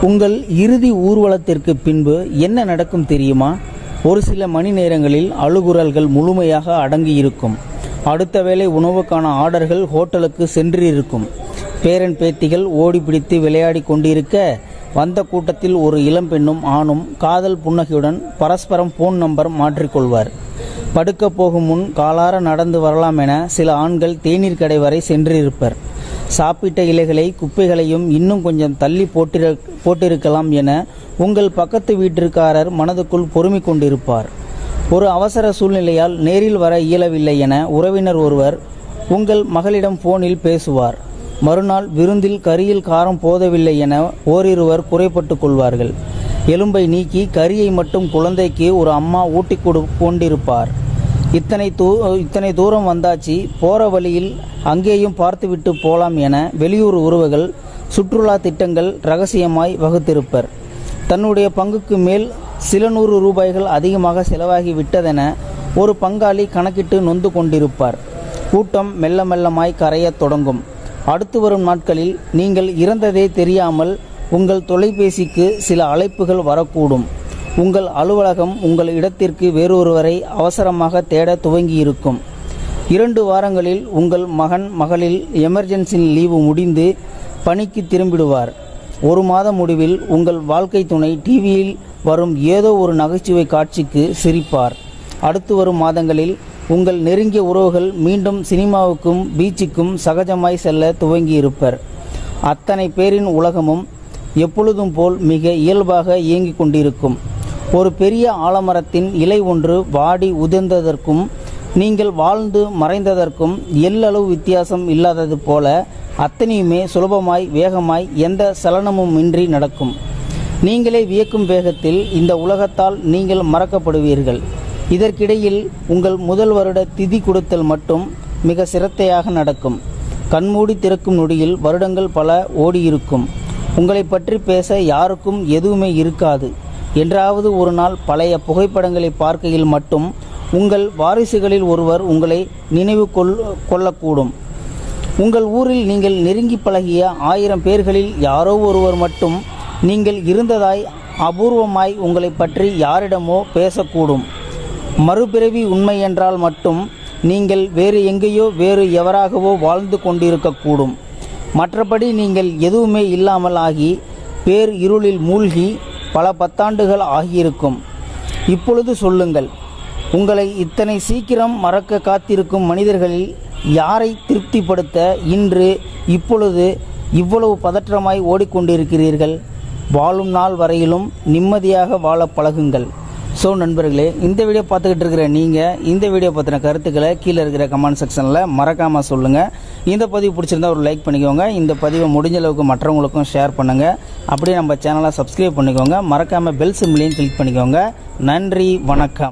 உங்கள் இறுதி ஊர்வலத்திற்கு பின்பு என்ன நடக்கும் தெரியுமா? ஒரு சில மணி நேரங்களில் அழுகுரல்கள் முழுமையாக அடங்கியிருக்கும். அடுத்த வேளை உணவுக்கான ஆர்டர்கள் ஹோட்டலுக்கு சென்றிருக்கும். பேரன் பேத்திகள் ஓடி பிடித்து விளையாடி கொண்டிருக்க வந்த கூட்டத்தில் ஒரு இளம்பெண்ணும் ஆணும் காதல் புன்னகையுடன் பரஸ்பரம் போன் நம்பர் மாற்றிக்கொள்வார். படுக்க போகும் முன் காலார நடந்து வரலாம் என சில ஆண்கள் தேநீர் கடை வரை சென்றிருப்பர். சாப்பிட்ட இலைகளை குப்பைகளையும் இன்னும் கொஞ்சம் தள்ளி போட்டிருக்கலாம் என உங்கள் பக்கத்து வீட்டிற்காரர் மனதுக்குள் பொறுமை கொண்டிருப்பார். ஒரு அவசர சூழ்நிலையால் நேரில் வர இயலவில்லை என உறவினர் ஒருவர் உங்கள் மகளிடம் போனில் பேசுவார். மறுநாள் விருந்தில் கறியில் காரம் போதவில்லை என ஓரிருவர் குறைப்பட்டு கொள்வார்கள். எலும்பை நீக்கி கறியை மட்டும் குழந்தைக்கு ஒரு அம்மா ஊட்டி கொண்டிருப்பார். இத்தனை தூரம் வந்தாச்சு, போற வழியில் அங்கேயும் பார்த்துவிட்டு போலாம் என வெளியூர் உறவுகள் சுற்றுலா திட்டங்கள் ரகசியமாய் வகுத்திருப்பர். தன்னுடைய பங்குக்கு மேல் சில ₹100 அதிகமாக செலவாகி விட்டதென ஒரு பங்காளி கணக்கிட்டு நொந்து கொண்டிருப்பார். கூட்டம் மெல்ல மெல்லமாய் கரையத் தொடங்கும். அடுத்து வரும் நாட்களில் நீங்கள் இறந்ததே தெரியாமல் உங்கள் தொலைபேசிக்கு சில அழைப்புகள் வரக்கூடும். உங்கள் அலுவலகம் உங்கள் இடத்திற்கு வேறொருவரை அவசரமாக தேட துவங்கியிருக்கும். 2 வாரங்களில் உங்கள் மகளில் எமர்ஜென்சி லீவு முடிந்து பணிக்கு திரும்பிடுவார். 1 மாத முடிவில் உங்கள் வாழ்க்கை துணை டிவியில் வரும் ஏதோ ஒரு நகைச்சுவை காட்சிக்கு சிரிப்பார். அடுத்து வரும் மாதங்களில் உங்கள் நெருங்கிய உறவுகள் மீண்டும் சினிமாவுக்கும் பீச்சுக்கும் சகஜமாய் செல்ல துவங்கியிருப்பர். அத்தனை பேரின் உலகமும் எப்பொழுதும் போல் மிக இயல்பாக இயங்கிக் கொண்டிருக்கும். ஒரு பெரிய ஆலமரத்தின் இலை ஒன்று வாடி உதிர்ந்ததற்கும் நீங்கள் வாழ்ந்து மறைந்ததற்கும் எல்லளவு வித்தியாசம் இல்லாதது போல அத்தனையுமே சுலபமாய் வேகமாய் எந்த சலனமுமின்றி நடக்கும். நீங்களே வியக்கும் வேகத்தில் இந்த உலகத்தால் நீங்கள் மறக்கப்படுவீர்கள். இதற்கிடையில் உங்கள் முதல் வருட திதி கொடுத்தல் மட்டும் மிக சிரத்தையாக நடக்கும். கண்மூடி திறக்கும் நொடியில் வருடங்கள் பல ஓடியிருக்கும். உங்களை பற்றி பேச யாருக்கும் எதுவுமே இருக்காது. என்றாவது ஒரு நாள் பழைய புகைப்படங்களை பார்க்கையில் மட்டும் உங்கள் வாரிசுகளில் ஒருவர் உங்களை நினைவு கொள்ளக்கூடும். உங்கள் ஊரில் நீங்கள் நெருங்கி பழகிய 1000 பேர்களில் யாரோ ஒருவர் மட்டும் நீங்கள் இருந்ததாய் அபூர்வமாய் உங்களை பற்றி யாரிடமோ பேசக்கூடும். மறுபிறவி உண்மை என்றால் மட்டும் நீங்கள் வேறு எங்கேயோ வேறு எவராகவோ வாழ்ந்து கொண்டிருக்கக்கூடும். மற்றபடி நீங்கள் எதுவுமே இல்லாமல் ஆகி பேர் இருளில் மூழ்கி பல 10 ஆண்டுகள் ஆகியிருக்கும். இப்பொழுது சொல்லுங்கள், உங்களை இத்தனை சீக்கிரம் மறக்க காத்திருக்கும் மனிதர்களில் யாரை திருப்திப்படுத்த இப்பொழுது இவ்வளவு பதற்றமாய் ஓடிக்கொண்டிருக்கிறீர்கள்? வாழும் நாள் வரையிலும் நிம்மதியாக வாழ பழகுங்கள். ஸோ நண்பர்களே, இந்த வீடியோ பார்த்துக்கிட்டு இருக்கிற நீங்கள் இந்த வீடியோ பற்றின கருத்துக்களை கீழே இருக்கிற கமெண்ட் செக்ஷனில் மறக்காமல் சொல்லுங்கள். இந்த பதிவு பிடிச்சிருந்தா ஒரு லைக் பண்ணிக்கோங்க. இந்த பதிவை முடிஞ்ச அளவுக்கு மற்றவங்களுக்கும் ஷேர் பண்ணுங்கள். அப்படியே நம்ம சேனலை சப்ஸ்கிரைப் பண்ணிக்கோங்க. மறக்காமல் பெல் சிம்பிளையும் கிளிக் பண்ணிக்கோங்க. நன்றி, வணக்கம்.